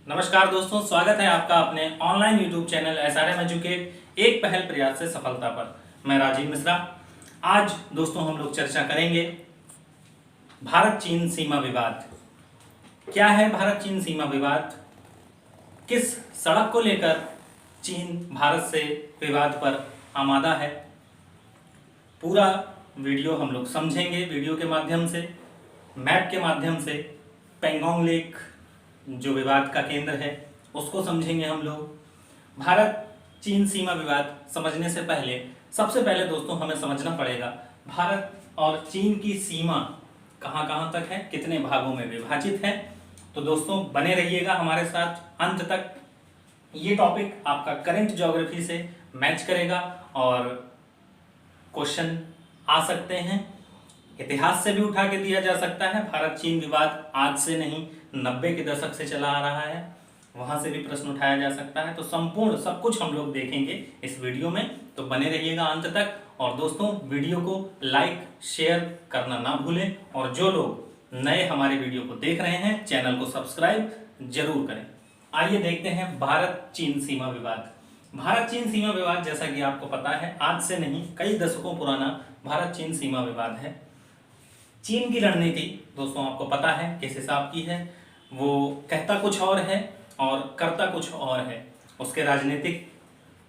नमस्कार दोस्तों, स्वागत है आपका अपने online YouTube channel SRM educate एक पहल प्रयास से सफलता पर। मैं राजीव मिश्रा। आज दोस्तों हम लोग चर्चा करेंगे भारत चीन सीमा विवाद। क्या है भारत चीन सीमा विवाद, किस सड़क को लेकर चीन भारत से विवाद पर आमादा है। पूरा वीडियो हम लोग समझेंगे। वीडियो के माध्यम से, मैप के माध्यम से पेंगोंग लेक जो विवाद का केंद्र है उसको समझेंगे हम लोग। भारत चीन सीमा विवाद समझने से पहले सबसे पहले दोस्तों हमें समझना पड़ेगा भारत और चीन की सीमा कहां कहां तक है, कितने भागों में विभाजित है। तो दोस्तों बने रहिएगा हमारे साथ अंत तक। ये टॉपिक आपका करंट ज्योग्राफी से मैच करेगा और क्वेश्चन आ सकते हैं, इतिहास से भी उठा के दिया जा सकता है। भारत चीन विवाद आज से नहीं 90 के दशक से चला आ रहा है, वहां से भी प्रश्न उठाया जा सकता है। तो संपूर्ण सब कुछ हम लोग देखेंगे इस वीडियो में, तो बने रहिएगा अंत तक। और दोस्तों वीडियो को लाइक शेयर करना ना भूलें, और जो लोग नए हमारे वीडियो को देख रहे हैं चैनल को सब्सक्राइब जरूर करें। आइए देखते हैं भारत चीन सीमा विवाद। भारत चीन सीमा विवाद जैसा कि आपको पता है आज से नहीं कई दशकों पुराना भारत चीन सीमा विवाद है। चीन की रणनीति दोस्तों आपको पता है किस हिसाब की है, वो कहता कुछ और है और करता कुछ और है। उसके राजनीतिक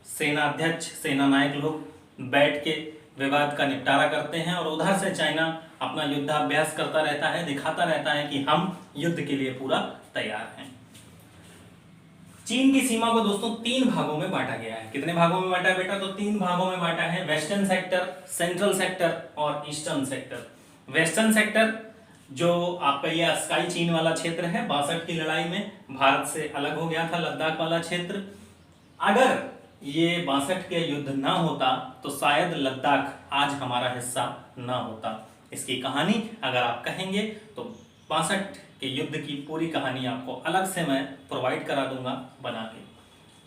सेनाध्यक्ष सेना नायक लोग बैठ के विवाद का निपटारा करते हैं, और उधर से चाइना अपना युद्धाभ्यास करता रहता है, दिखाता रहता है कि हम युद्ध के लिए पूरा तैयार हैं। चीन की सीमा को दोस्तों 3 भागों में बांटा गया है। कितने भागों में बांटा है बेटा? तो 3 भागों में बांटा है। वेस्टर्न सेक्टर, सेंट्रल सेक्टर और ईस्टर्न सेक्टर। वेस्टर्न सेक्टर जो आपका ये स्काई चीन वाला क्षेत्र है, 62 की लड़ाई में भारत से अलग हो गया था लद्दाख वाला क्षेत्र। अगर ये 62 के युद्ध ना होता तो शायद लद्दाख आज हमारा हिस्सा ना होता। इसकी कहानी अगर आप कहेंगे तो 62 के युद्ध की पूरी कहानी आपको अलग से मैं प्रोवाइड करा दूंगा बना के।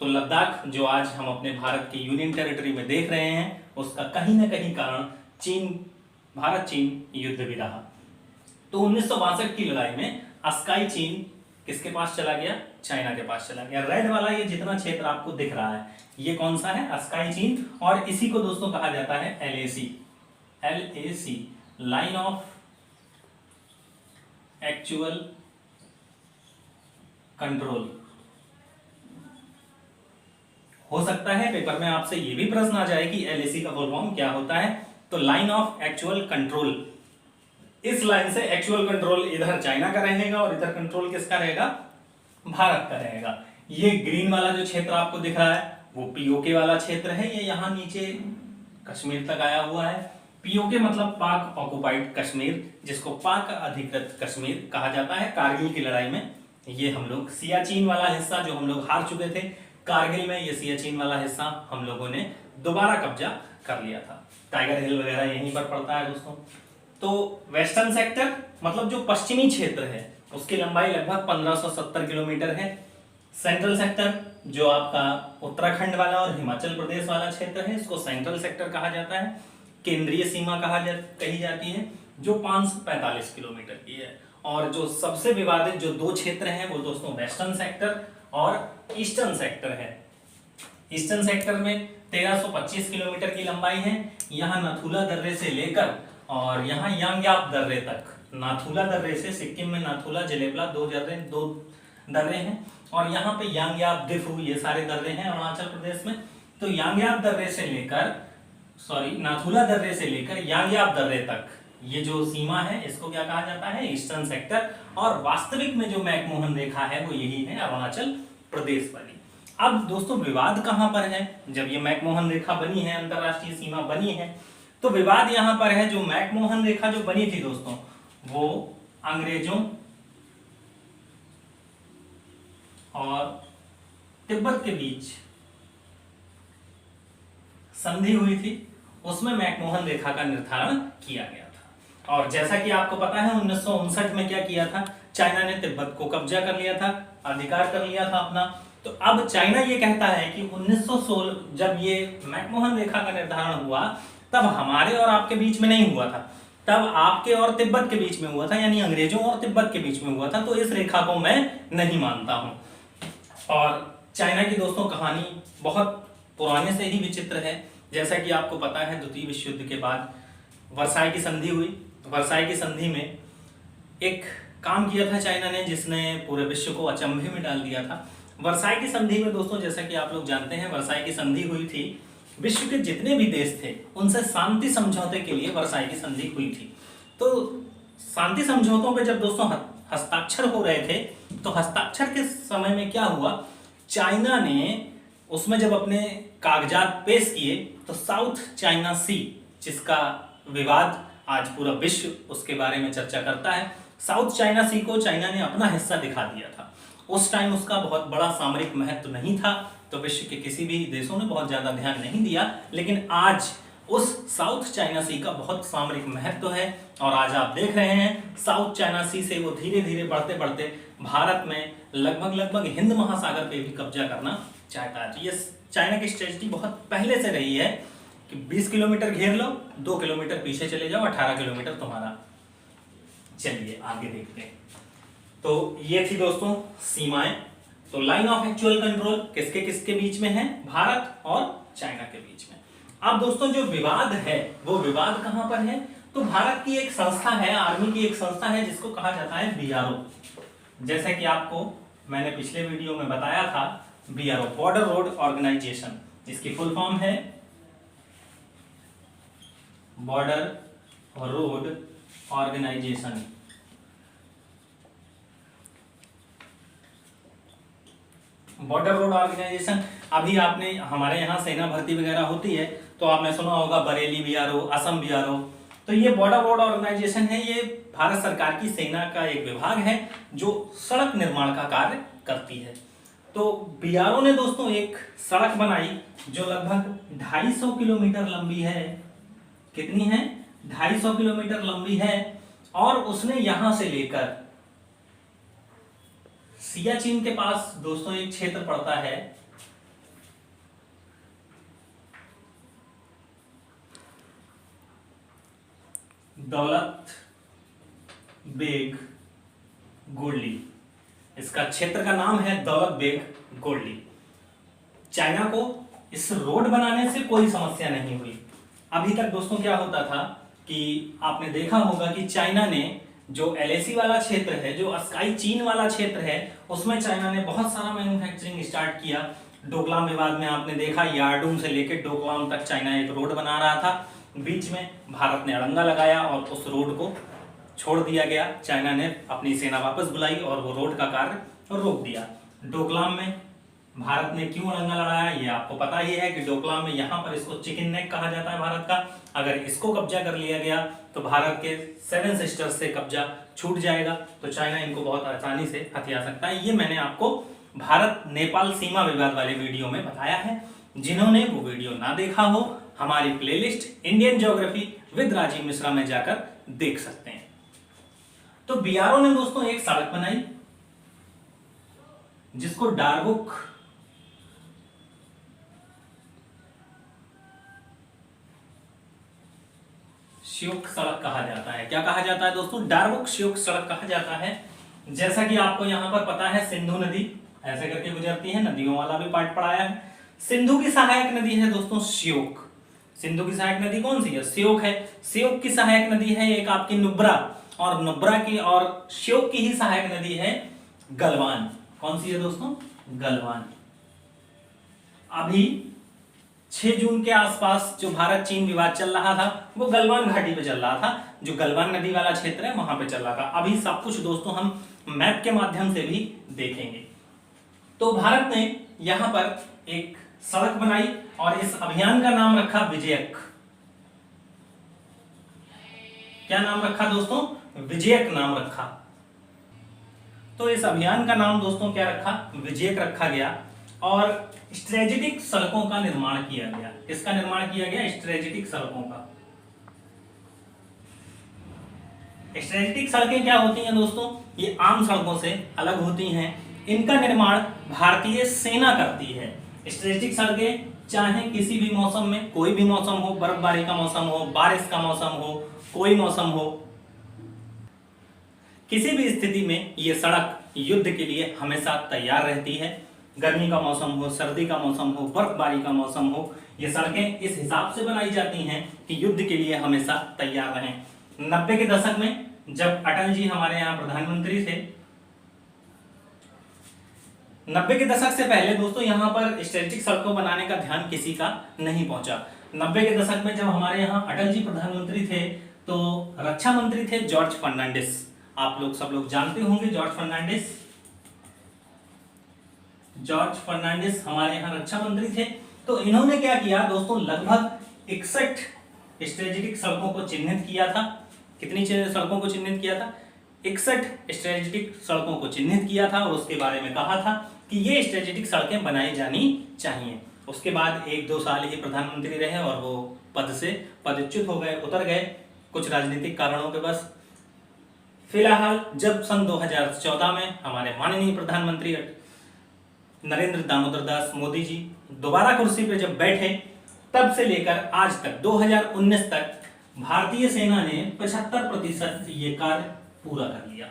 तो लद्दाख जो आज हम अपने भारत की यूनियन टेरिटरी में देख रहे हैं, उसका कहीं ना कहीं कारण भारत चीन युद्ध भी रहा। तो 1962 की लड़ाई में स्काई चीन किसके पास चला गया? चाइना के पास चला गया। रेड वाला ये जितना क्षेत्र आपको दिख रहा है ये कौन सा है? स्काई चीन। और इसी को दोस्तों कहा जाता है LAC, line of actual control. हो सकता है पेपर में आपसे ये भी प्रश्न आ जाए कि LAC का फुल फॉर्म क्या होता है। तो लाइन ऑफ एक्चुअल कंट्रोल, इस लाइन से एक्चुअल कंट्रोल इधर चाइना का रहेगा और इधर कंट्रोल किसका रहेगा? भारत का रहेगा। ये ग्रीन वाला जो क्षेत्र आपको दिख रहा है वो POK वाला क्षेत्र है। ये यहाँ नीचे कश्मीर तक आया हुआ है। POK मतलब पाक ऑक्युपाइड कश्मीर, जिसको पाक अधिकृत कश्मीर कहा जाता है। कारगिल की लड़ाई में ये हम लोग सियाचिन वाला हिस्सा जो हम लोग हार चुके थे कारगिल में, ये सियाचिन वाला हिस्सा हम लोगों ने दोबारा कब्जा कर लिया था। टाइगर हिल वगैरह यहीं पर पड़ता है दोस्तों। तो वेस्टर्न सेक्टर मतलब जो पश्चिमी क्षेत्र है उसकी लंबाई लगभग 1570 किलोमीटर है। सेंट्रल सेक्टर जो आपका उत्तराखंड वाला और हिमाचल प्रदेश वाला क्षेत्र है, इसको सेंट्रल सेक्टर कहा जाता है। केंद्रीय सीमा कही जाती है, जो 545 किलोमीटर की है। और जो सबसे विवादित जो 2 क्षेत्र हैं वो दोस्तों वेस्टर्न सेक्टर और ईस्टर्न सेक्टर है। ईस्टर्न सेक्टर में 1325 किलोमीटर की लंबाई है। यहाँ नथुला दर्रे से लेकर और यहाँ यांग्याप दर्रे तक। नाथुला दर्रे से, सिक्किम में नाथुला जेलेबला 2 दर्रे हैं, और यहाँ पे यांग्याप दिफू ये सारे दर्रे हैं अरुणाचल प्रदेश में। तो यांग्याप दर्रे से लेकर नाथुला दर्रे से लेकर यांग्याप दर्रे तक ये जो सीमा है इसको क्या कहा जाता है? Eastern sector. और वास्तविक में जो मैकमोहन रेखा है वो यही है, अरुणाचल प्रदेश वाली। अब दोस्तों विवाद कहां पर है? जब ये मैकमोहन रेखा बनी है, अंतरराष्ट्रीय सीमा बनी है, तो विवाद यहां पर है। जो मैकमोहन रेखा जो बनी थी दोस्तों वो अंग्रेजों और तिब्बत के बीच संधि हुई थी, उसमें मैकमोहन रेखा का निर्धारण किया गया था। और जैसा कि आपको पता है 1959 में क्या किया था? चाइना ने तिब्बत को कब्जा कर लिया था, अधिकार कर लिया था अपना। तो अब चाइना ये कहता है कि 1916 जब ये मैकमोहन रेखा का निर्धारण हुआ तब हमारे और आपके बीच में नहीं हुआ था, तब आपके और तिब्बत के बीच में हुआ था, यानी अंग्रेजों और तिब्बत के बीच में हुआ था। तो इस रेखा को मैं नहीं मानता हूं। और चाइना की दोस्तों कहानी बहुत पुराने से ही विचित्र है। जैसा कि आपको पता है, द्वितीय विश्व युद्ध के बाद वर्साई की संधि हुई। वर्साई की संधि में एक काम किया था चाइना ने, जिसने पूरे विश्व को अचंभे में डाल दिया था। वर्साई की संधि में दोस्तों, जैसा कि आप लोग जानते हैं, वर्साई की संधि हुई थी, विश्व के जितने भी देश थे उनसे शांति समझौते के लिए वर्साई की संधि हुई थी। तो शांति समझौतों पे जब दोस्तों हस्ताक्षर हो रहे थे, तो हस्ताक्षर के समय में क्या हुआ, चाइना ने उसमें जब अपने कागजात पेश किए तो साउथ चाइना सी, जिसका विवाद आज पूरा विश्व उसके बारे में चर्चा करता है, साउथ चाइना सी को चाइना ने अपना हिस्सा दिखा दिया था। उस टाइम उसका बहुत बड़ा सामरिक महत्व नहीं था, तो विश्व के किसी भी देशों ने बहुत ज्यादा ध्यान नहीं दिया, लेकिन आज उस साउथ चाइना सी का बहुत सामरिक महत्व है। और आज आप देख रहे हैं साउथ चाइना सी से वो धीरे धीरे बढ़ते बढ़ते भारत में लगभग हिंद महासागर पे भी कब्जा करना चाहता है। तो ये चाइना की स्ट्रेटजी बहुत पहले से रही है कि 20 किलोमीटर घेर लो, 2 किलोमीटर पीछे चले जाओ, 18 किलोमीटर तुम्हारा। चलिए आगे देखते हैं। तो ये थी दोस्तों सीमाएं। तो लाइन ऑफ एक्चुअल कंट्रोल किसके किसके बीच में है, भारत और चाइना के बीच में। अब दोस्तों जो विवाद है, वो विवाद कहां पर है, तो भारत की एक संस्था है, आर्मी की एक संस्था है, जिसको कहा जाता है बीआरओ। जैसे कि आपको मैंने पिछले वीडियो में बताया था, बीआरओ बॉर्डर रोड ऑर्गेनाइजेशन, इसकी फुल फॉर्म है border road organisation. Border road organisation, अभी आपने हमारे यहाँ सेना भर्ती वगैरह होती है तो आपने सुना होगा बरेली बीआरओ, असम बीआरओ। तो ये बॉर्डर रोड ऑर्गेनाइजेशन है, ये भारत सरकार की सेना का एक विभाग है जो सड़क निर्माण का कार्य करती है। तो बीआरओ ने दोस्तों एक सड़क बनाई जो लगभग 250 किलोमीटर लंबी है। कितनी है? 250 किलोमीटर लंबी है। और उसने यहां से लेकर सियाचिन के पास दोस्तों एक क्षेत्र पड़ता है, दौलत बेग गोल्डी। इसका क्षेत्र का नाम है दौलत बेग गोल्डी। चाइना को इस रोड बनाने से कोई समस्या नहीं हुई। अभी तक दोस्तों क्या होता था कि आपने देखा होगा कि चाइना ने जो एलएसी वाला क्षेत्र है, जो स्काई चीन वाला क्षेत्र है, उसमें चाइना ने बहुत सारा मैन्युफैक्चरिंग स्टार्ट किया। डोकलाम विवाद में आपने देखा, यार्डूम से लेकर डोकलाम तक चाइना एक रोड बना रहा था। बीच में भारत ने अड़ंगा लगाया और उस रोड को छोड़ दिया गया। चाइना ने अपनी सेना वापस बुलाई और वो रोड का कार्य रोक दिया। डोकलाम में भारत ने क्यों अड़ंगा लड़ाया, ये आपको पता ही है कि डोकलाम में यहाँ पर इसको चिकन नेक कहा जाता है भारत का। अगर इसको कब्जा कर लिया गया तो भारत के 7 सिस्टर्स से कब्जा छूट जाएगा, तो चाइना इनको बहुत आसानी से हथिया सकता है। ये मैंने आपको भारत नेपाल सीमा विवाद वाले वीडियो में बताया है। जिन्होंने वो वीडियो ना देखा हो, हमारी playlist Indian geography with Rajiv Mishra में जाकर देख सकते हैं। तो बीआरओ ने दोस्तों एक सड़क बनाई जिसको डारबुक श्योक सड़क कहा जाता है। क्या कहा जाता है दोस्तों? डारबुक श्योक सड़क कहा जाता है। जैसा कि आपको यहां पर पता है, सिंधु नदी ऐसे करके गुजरती है, नदियों वाला भी पार्ट पढ़ाया है। सिंधु की सहायक नदी है दोस्तों श्योक। सिंधु की सहायक नदी कौन सी है? श्योक है। श्योक की सहायक नदी है एक आपकी नुब्रा, और नुब्रा की और श्योक की ही सहायक नदी है गलवान। कौन सी है दोस्तों? गलवान। अभी 6 जून के आसपास जो भारत चीन विवाद चल रहा था वो गलवान घाटी पे चल रहा था, जो गलवान नदी वाला क्षेत्र है वहां पे चल रहा था। अभी सब कुछ दोस्तों हम मैप के माध्यम से भी देखेंगे। तो भारत ने यहां पर एक सड़क बनाई और इस अभियान का नाम रखा विजयक। क्या नाम रखा दोस्तों? विजयक नाम रखा। तो इस अभियान का नाम दोस्तों क्या रखा? विजयक रखा गया। और स्ट्रेटेजिक सड़कों का निर्माण किया गया। किसका निर्माण किया गया? स्ट्रेटेजिक सड़कों का। स्ट्रेटेजिक सड़कें क्या होती हैं दोस्तों? ये आम सड़कों से अलग होती हैं। इनका निर्माण भारतीय सेना करती है। स्ट्रेटेजिक सड़कें चाहे किसी भी मौसम में, कोई भी मौसम हो, बर्फबारी का मौसम हो, बारिश का मौसम हो, कोई मौसम हो, किसी भी स्थिति में ये सड़क युद्ध के लिए हमेशा तैयार रहती है। गर्मी का मौसम हो, सर्दी का मौसम हो, बर्फबारी का मौसम हो, ये सड़कें इस हिसाब से बनाई जाती हैं कि युद्ध के लिए हमेशा तैयार रहें। 90 के दशक में जब अटल जी हमारे यहाँ प्रधानमंत्री थे, 90 के दशक से पहले दोस्तों यहाँ पर स्ट्रेटेजिक सड़कों बनाने का ध्यान किसी का नहीं पहुंचा। 90 के दशक में जब हमारे यहाँ अटल जी प्रधानमंत्री थे तो रक्षा मंत्री थे जॉर्ज फर्नांडिस। आप लोग सब लोग जानते होंगे जॉर्ज फर्नांडिस। जॉर्ज फर्नांडिस हमारे यहाँ रक्षा मंत्री थे। तो इन्होंने क्या किया दोस्तों, लगभग 61 स्ट्रेटेजिक सड़कों को चिन्हित किया था। कितनी सड़कों को चिन्हित किया था? 61 स्ट्रेटेजिक सड़कों को चिन्हित किया था और उसके बारे में कहा था कि ये स्ट्रेटेजिक सड़कें बनाई जानी चाहिए। उसके बाद 1-2 साल ही प्रधानमंत्री रहे और वो पद से पदच्युत हो गए, उतर गए कुछ राजनीतिक कारणों के बस। फिलहाल जब सन 2014 में हमारे माननीय प्रधानमंत्री नरेंद्र दामोदर दास मोदी जी दोबारा कुर्सी पर जब बैठे, तब से लेकर आज तक 2019 तक भारतीय सेना ने 75% ये कार्य पूरा कर लिया।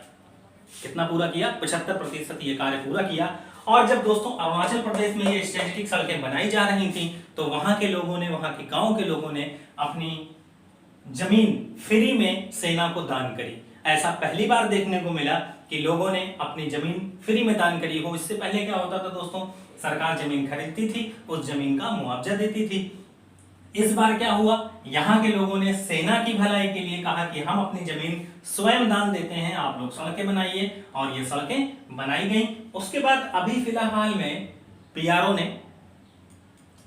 कितना पूरा किया? 75% ये कार्य पूरा किया। और जब दोस्तों अरुणाचल प्रदेश में ये स्ट्रेटेजिक सड़कें बनाई जा रही थी तो वहां के लोगों ने, वहां के गांव के लोगों ने अपनी जमीन फ्री में सेना को दान करी। ऐसा पहली बार देखने को मिला कि लोगों ने अपनी जमीन फ्री में दान करी हो। इससे पहले क्या होता था दोस्तों, सरकार जमीन खरीदती थी, उस जमीन का मुआवजा देती थी। इस बार क्या हुआ, यहाँ के लोगों ने सेना की भलाई के लिए कहा कि हम अपनी जमीन स्वयं दान देते हैं, आप लोग सड़कें बनाइए, और ये सड़कें बनाई गई। उसके बाद अभी फिलहाल में पीआरओ ने,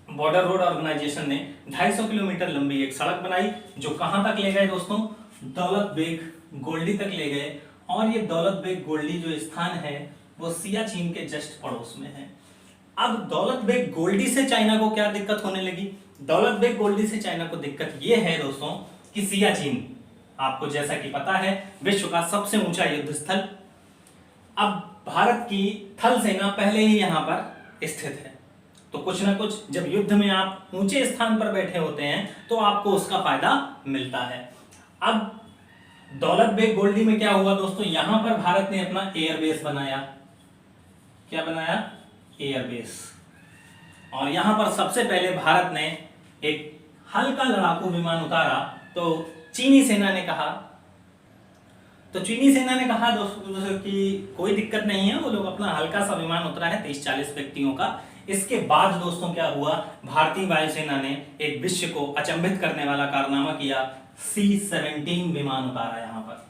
बॉर्डर रोड ऑर्गेनाइजेशन ने 250 किलोमीटर लंबी एक सड़क बनाई, जो कहां तक ले गए दोस्तों, दौलत बेग गोल्डी तक ले गए। और ये दौलत बेग गोल्डी जो स्थान है वो सियाचिन के जस्ट पड़ोस में है। अब दौलत बेग गोल्डी से चाइना को क्या दिक्कत होने लगी? दौलत बेग गोल्डी से चाइना को दिक्कत ये है दोस्तों कि सियाचिन, आपको जैसा कि पता है, विश्व का सबसे ऊंचा युद्ध स्थल। अब भारत की थल सेना पहले ही यहां पर स्थित है, तो कुछ ना कुछ जब युद्ध में आप ऊंचे स्थान पर बैठे होते हैं तो आपको उसका फायदा मिलता है। अब दौलत बेग गोल्डी में क्या हुआ दोस्तों, यहां पर भारत ने अपना एयरबेस बनाया। क्या बनाया? एयरबेस। और यहां पर सबसे पहले भारत ने एक हल्का लड़ाकू विमान उतारा। तो चीनी सेना ने कहा दोस्तों कि कोई दिक्कत नहीं है, वो लोग अपना हल्का सा विमान उतरा है 30-40 व्यक्तियों का। इसके बाद दोस्तों क्या हुआ, भारतीय वायुसेना ने एक विश्व को अचंभित करने वाला कारनामा किया, C-17 विमान उतारा। यहाँ पर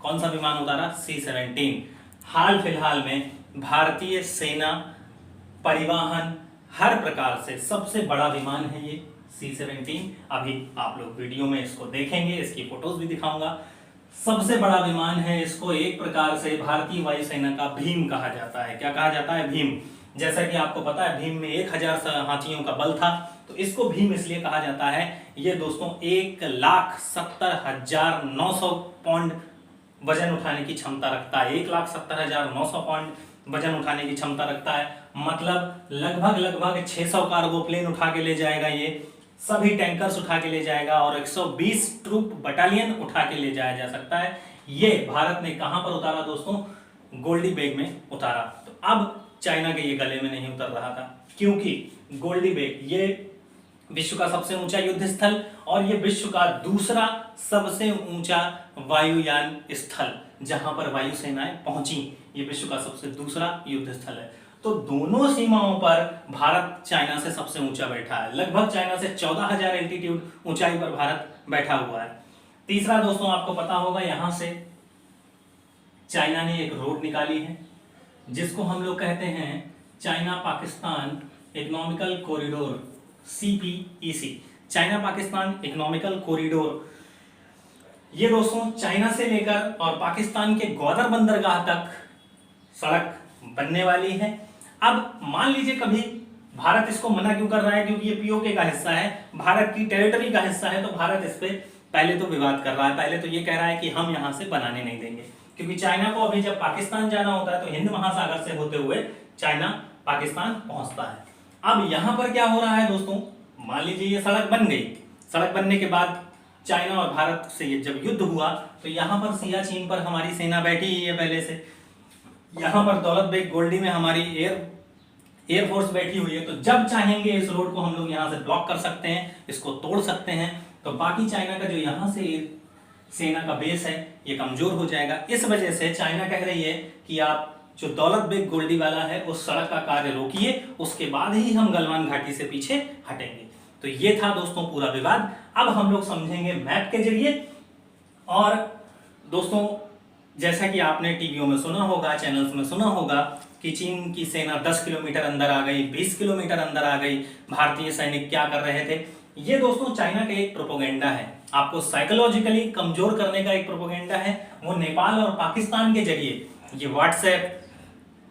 कौन सा विमान उतारा? C-17। हाल फिलहाल में भारतीय सेना परिवहन हर प्रकार से सबसे बड़ा विमान है ये C-17। अभी आप लोग वीडियो में इसको देखेंगे, इसकी फोटोज भी दिखाऊंगा। सबसे बड़ा विमान है, इसको एक प्रकार से भारतीय वायुसेना का भीम कहा जाता है। क्या कहा जाता है? भीम। जैसा कि आपको पता है भीम में 1000 हाथियों का बल था, तो इसको भीम इसलिए कहा जाता है। ये दोस्तों 1,70,900 पाउंड वजन उठाने की क्षमता रखता है। 1,70,900 पाउंड वजन उठाने की क्षमता रखता है, मतलब लगभग 600 कार्गो प्लेन उठा के ले जाएगा, ये सभी टैंकर्स उठा के ले जाएगा, और 120 ट्रूप बटालियन उठा के ले जाया जा सकता है। ये भारत ने कहां पर उतारा दोस्तों? गोल्डी बेग में उतारा। तो अब चाइना के ये गले में नहीं उतर रहा था, क्योंकि गोल्डी बेग ये विश्व का सबसे ऊंचा युद्ध स्थल और ये विश्व का दूसरा सबसे ऊंचा वायुयान स्थल, जहां पर वायुसेनाएं पहुंची, ये विश्व का सबसे दूसरा युद्ध स्थल है। तो दोनों सीमाओं पर भारत चाइना से सबसे ऊंचा बैठा है। लगभग चाइना से 14,000 एल्टीट्यूड ऊंचाई पर भारत बैठा हुआ है। तीसरा दोस्तों आपको पता होगा, यहां से चाइना ने एक रोड निकाली है जिसको हम लोग कहते हैं China Pakistan economical corridor, CPEC, China Pakistan economical corridor. ये दोस्तों चाइना से लेकर और पाकिस्तान के ग्वादर बंदरगाह तक सड़क बनने वाली है। अब मान लीजिए कभी भारत इसको मना क्यों कर रहा है, क्योंकि ये POK का हिस्सा है, भारत की टेरिटरी का हिस्सा है, तो भारत इस पे पहले तो विवाद कर रहा है। पहले तो ये कह रहा है कि हम यहां से बनाने नहीं देंगे, क्योंकि चाइना को अभी जब पाकिस्तान जाना होता है तो हिंद महासागर से होते हुए चाइना पाकिस्तान पहुंचता है। अब यहां पर क्या हो रहा है दोस्तों, मान लीजिए ये सड़क बन गई, सड़क बनने के बाद चाइना और भारत से जब युद्ध हुआ तो यहां पर सियाचिन पर हमारी सेना बैठी ही है पहले से। यहां पर दौलत बेग गोल्डी में हमारी एयरफोर्स बैठी हुई है, तो जब चाहेंगे इस रोड को हम लोग यहाँ से ब्लॉक कर सकते हैं, इसको तोड़ सकते हैं। तो बाकी चाइना का जो यहाँ से सेना का बेस है ये कमजोर हो जाएगा। इस वजह से चाइना कह रही है कि आप जो दौलत बेग गोल्डीवाला है उस सड़क का कार्य रोकिए, उसके बाद ही हम गलवान घाटी से पीछे हटेंगे। तो ये था दोस्तों पूरा विवाद। अब हम लोग समझेंगे मैप के जरिए। और दोस्तों, जैसा कि आपने टीवियों में सुना होगा, चैनल्स में सुना होगा कि चीन की सेना 10 किलोमीटर अंदर आ गई, 20 किलोमीटर अंदर आ गई, भारतीय सैनिक क्या कर रहे थे। ये दोस्तों चाइना का एक प्रोपोगेंडा है, आपको साइकोलॉजिकली कमजोर करने का एक प्रोपोगेंडा है। वो नेपाल और पाकिस्तान के जरिए, ये व्हाट्सएप,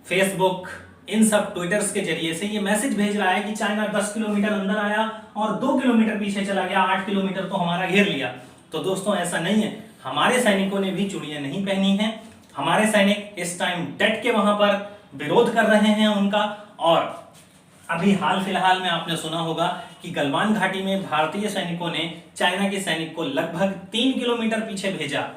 फेसबुक, इन सब ट्विटर्स के जरिए से ये मैसेज भेज रहा है कि चाइना 10 किलोमीटर अंदर आया और 2 किलोमीटर पीछे चला गया, 8 किलोमीटर तो हमारा घेर लिया। तो दोस्तों ऐसा नहीं है, हमारे सैनिकों ने भी चूड़ियां नहीं पहनी हैं। हमारे सैनिक इस टाइम डट के वहां पर विरोध कर रहे हैं उनका। और अभी हाल फिलहाल में आपने सुना होगा कि गलवान घाटी में भारतीय सैनिकों ने चाइना के सैनिक को लगभग 3 किलोमीटर पीछे भेजा।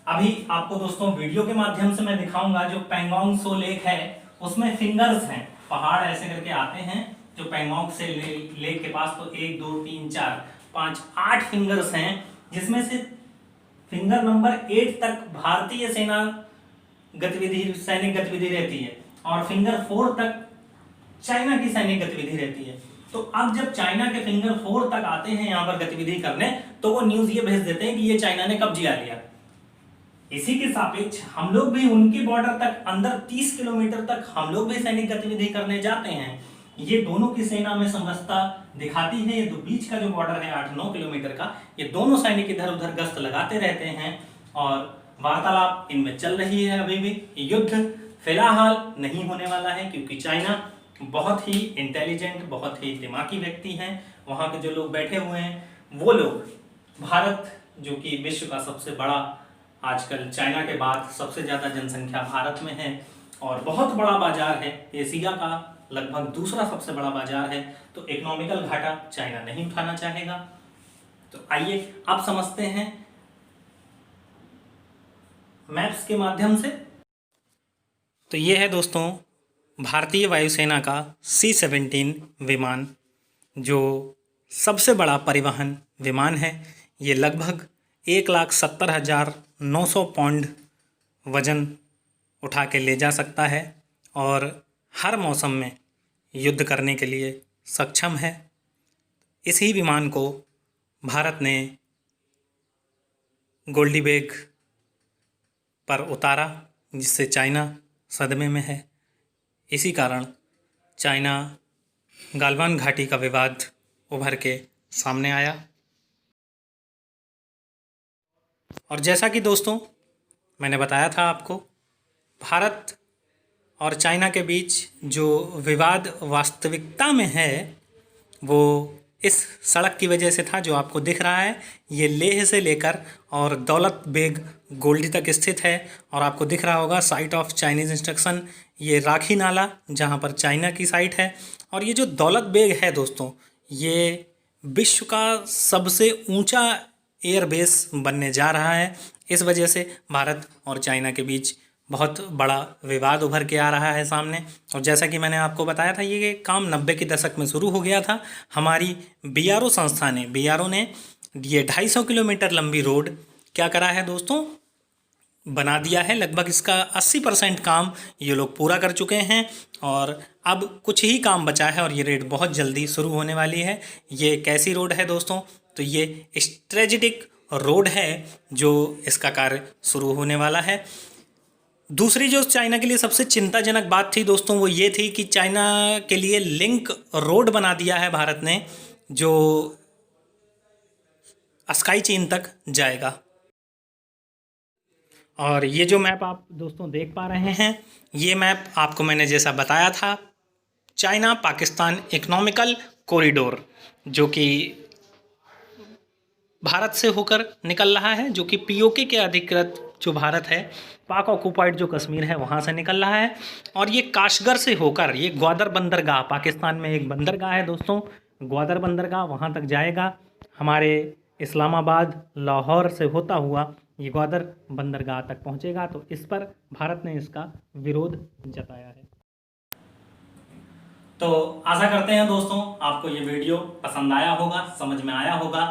अभी आपको दोस्तों वीडियो के माध्यम से मैं दिखाऊंगा, जो पैंगोंग सो लेक है उसमें फिंगर्स हैं, पहाड़ ऐसे करके आते हैं जो पैंगोंग से लेक के पास। तो 1 2 3 4 5 8 फिंगर्स हैं, जिसमें से फिंगर नंबर 8 तक भारतीय सेना सैनिक गतिविधि रहती है और फिंगर 4 तक चाइना की सैनिक गतिविधि रहती है। तो अब जब चाइना के फिंगर 4 तक आते हैं यहाँ पर गतिविधि करने, तो वो न्यूज ये भेज देते हैं कि ये चाइना ने कब्जा लिया। इसी के सापेक्ष हम लोग भी उनकी बॉर्डर तक अंदर 30 किलोमीटर तक हम लोग भी सैनिक गतिविधि करने जाते हैं। ये दोनों की सेना में समरसता दिखाती है। ये बीच का जो बॉर्डर है 8-9 किलोमीटर का, ये दोनों सैनिक इधर उधर गश्त लगाते रहते हैं और वार्तालाप इनमें चल रही है। अभी भी युद्ध फिलहाल नहीं होने वाला है, क्योंकि चाइना बहुत ही इंटेलिजेंट, बहुत ही दिमागी व्यक्ति हैं। वहाँ के जो लोग बैठे हुए हैं वो लोग भारत, जो कि विश्व का सबसे बड़ा, आजकल चाइना के बाद सबसे ज़्यादा जनसंख्या भारत में है और बहुत बड़ा बाजार है, एशिया का लगभग दूसरा सबसे बड़ा बाजार है। तो इकोनॉमिकल घाटा चाइना नहीं उठाना चाहेगा। तो आइए अब समझते हैं मैप्स के माध्यम से। तो ये है दोस्तों भारतीय वायुसेना का C-17 विमान, जो सबसे बड़ा परिवहन विमान है। ये लगभग 1,70,900 पाउंड वजन उठा के ले जा सकता है और हर मौसम में युद्ध करने के लिए सक्षम है। इसी विमान को भारत ने गोल्डी बेग पर उतारा, जिससे चाइना सदमे में है। इसी कारण चाइना गलवान घाटी का विवाद उभर के सामने आया। और जैसा कि दोस्तों मैंने बताया था आपको, भारत और चाइना के बीच जो विवाद वास्तविकता में है वो इस सड़क की वजह से था, जो आपको दिख रहा है। ये लेह से लेकर और दौलत बेग गोल्डी तक स्थित है। और आपको दिख रहा होगा साइट ऑफ चाइनीज़ इंस्ट्रक्शन, ये राखी नाला जहाँ पर चाइना की साइट है। और ये जो दौलत बेग है दोस्तों, ये विश्व का सबसे ऊंचा एयरबेस बनने जा रहा है। इस वजह से भारत और चाइना के बीच बहुत बड़ा विवाद उभर के आ रहा है सामने। और जैसा कि मैंने आपको बताया था, ये काम 90 के दशक में शुरू हो गया था। हमारी BRO संस्था ने, BRO ने ये 250 किलोमीटर लंबी रोड क्या करा है दोस्तों, बना दिया है। लगभग इसका 80% काम ये लोग पूरा कर चुके हैं और अब कुछ ही काम बचा है और ये रेड बहुत जल्दी शुरू होने वाली है। ये कैसी रोड है दोस्तों, तो ये स्ट्रेटेजिक रोड है जो इसका कार्य शुरू होने वाला है। दूसरी जो चाइना के लिए सबसे चिंताजनक बात थी दोस्तों, वो ये थी कि चाइना के लिए लिंक रोड बना दिया है भारत ने, जो स्काई चीन तक जाएगा। और ये जो मैप आप दोस्तों देख पा रहे हैं, ये मैप आपको मैंने जैसा बताया था, चाइना पाकिस्तान इकोनॉमिकल कॉरिडोर, जो कि भारत से होकर निकल रहा है, जो कि POK के अधिकृत जो भारत है, पाक ऑक्युपाइड जो कश्मीर है, वहाँ से निकल रहा है। और ये काशगर से होकर ये ग्वादर बंदरगाह, पाकिस्तान में एक बंदरगाह है दोस्तों, ग्वादर बंदरगाह, वहाँ तक जाएगा। हमारे इस्लामाबाद, लाहौर से होता हुआ ये ग्वादर बंदरगाह तक पहुँचेगा। तो इस पर भारत ने इसका विरोध जताया है। तो आशा करते हैं दोस्तों आपको ये वीडियो पसंद आया होगा, समझ में आया होगा।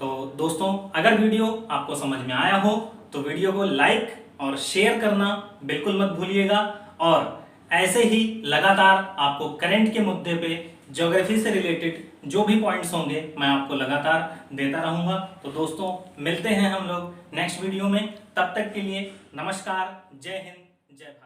तो दोस्तों अगर वीडियो आपको समझ में आया हो तो वीडियो को लाइक और शेयर करना बिल्कुल मत भूलिएगा। और ऐसे ही लगातार आपको करंट के मुद्दे पे ज्योग्राफी से रिलेटेड जो भी पॉइंट्स होंगे मैं आपको लगातार देता रहूंगा। तो दोस्तों मिलते हैं हम लोग नेक्स्ट वीडियो में, तब तक के लिए नमस्कार, जय हिंद, जय भारत।